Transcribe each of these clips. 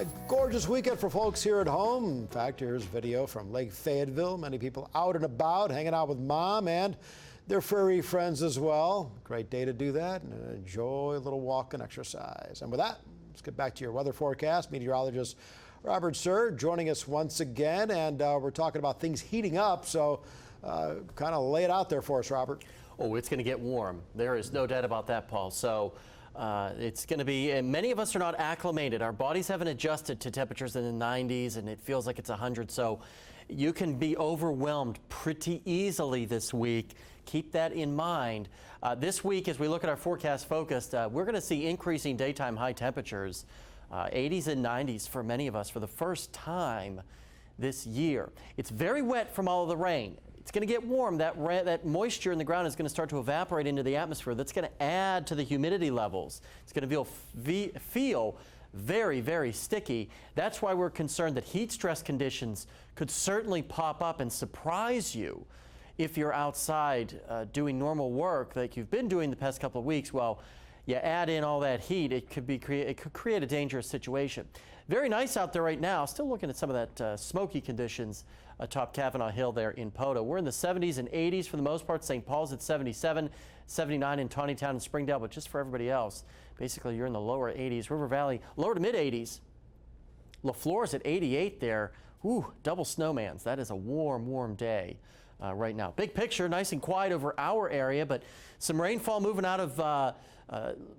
A gorgeous weekend for folks here at home. In fact, here's video from Lake Fayetteville. Many people out and about, hanging out with mom and their furry friends as well. Great day to do that and enjoy a little walk and exercise. And with that, let's get back to your weather forecast. Meteorologist Robert Suhr joining us once again, and we're talking about things heating up. So kind of lay it out there for us, Robert. Oh, it's going to get warm. There is no doubt about that, Paul. So it's going to be, and many of us are not acclimated. Our bodies haven't adjusted to temperatures in the 90s, and it feels like it's 100. So you can be overwhelmed pretty easily this week. Keep that in mind. This week, as we look at our forecast focused, we're going to see increasing daytime high temperatures, 80s and 90s for many of us for the first time this year. It's very wet from all of the rain. It's going to get warm. That moisture in the ground is going to start to evaporate into the atmosphere. That's going to add to the humidity levels. It's going to feel very, very sticky. That's why we're concerned that heat stress conditions could certainly pop up and surprise you if you're outside doing normal work like you've been doing the past couple of weeks. Well, you add in all that heat, it could create a dangerous situation. Very nice out there right now. Still looking at some of that smoky conditions atop Kavanaugh Hill there in Poto. We're in the 70s and 80s for the most part. St. Paul's at 77, 79 in Taneytown and Springdale, but just for everybody else, basically you're in the lower 80s. River Valley, lower to mid 80s. LaFleur's at 88 there. Ooh, double snowmans. That is a warm, warm day right now. Big picture, nice and quiet over our area, but some rainfall moving out of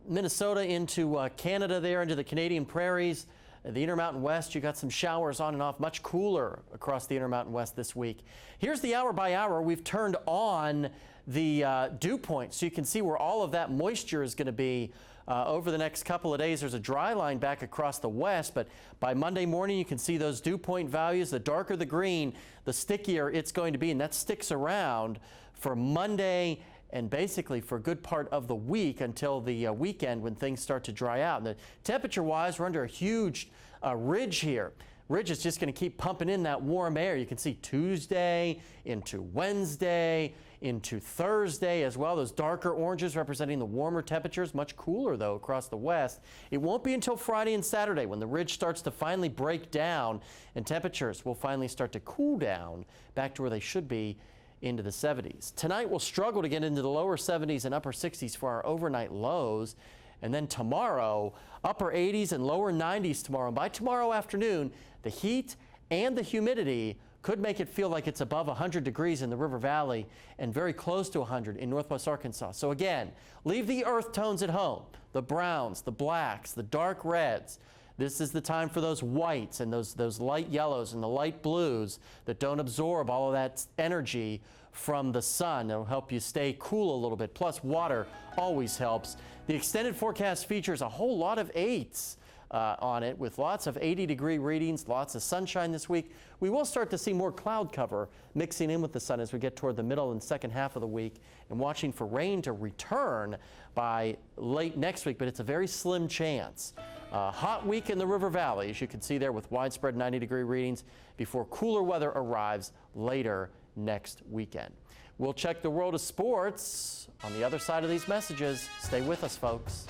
Minnesota into Canada there, into the Canadian prairies. The Intermountain West, you got some showers on and off, much cooler across the Intermountain West this week. Here's the hour by hour. We've turned on the dew point, so you can see where all of that moisture is going to be over the next couple of days. There's a dry line back across the west, but by Monday morning you can see those dew point values. The darker the green, the stickier it's going to be, and that sticks around for Monday and basically for a good part of the week until the weekend when things start to dry out. And the temperature-wise, we're under a huge ridge here. Ridge is just going to keep pumping in that warm air. You can see Tuesday into Wednesday into Thursday as well. Those darker oranges representing the warmer temperatures, much cooler though across the west. It won't be until Friday and Saturday when the ridge starts to finally break down and temperatures will finally start to cool down back to where they should be, into the 70s. Tonight we'll struggle to get into the lower 70s and upper 60s for our overnight lows. And then tomorrow, upper 80s and lower 90s tomorrow. And by tomorrow afternoon, the heat and the humidity could make it feel like it's above 100 degrees in the River Valley and very close to 100 in northwest Arkansas. So again, leave the earth tones at home. The browns, the blacks, the dark reds. This is the time for those whites and those light yellows and the light blues that don't absorb all of that energy from the sun. It'll help you stay cool a little bit. Plus, water always helps. The extended forecast features a whole lot of 8s on it, with lots of 80-degree readings, lots of sunshine this week. We will start to see more cloud cover mixing in with the sun as we get toward the middle and second half of the week, and watching for rain to return by late next week, but it's a very slim chance. Hot week in the River Valley, as you can see there, with widespread 90-degree readings before cooler weather arrives later next weekend. We'll check the world of sports on the other side of these messages. Stay with us, folks.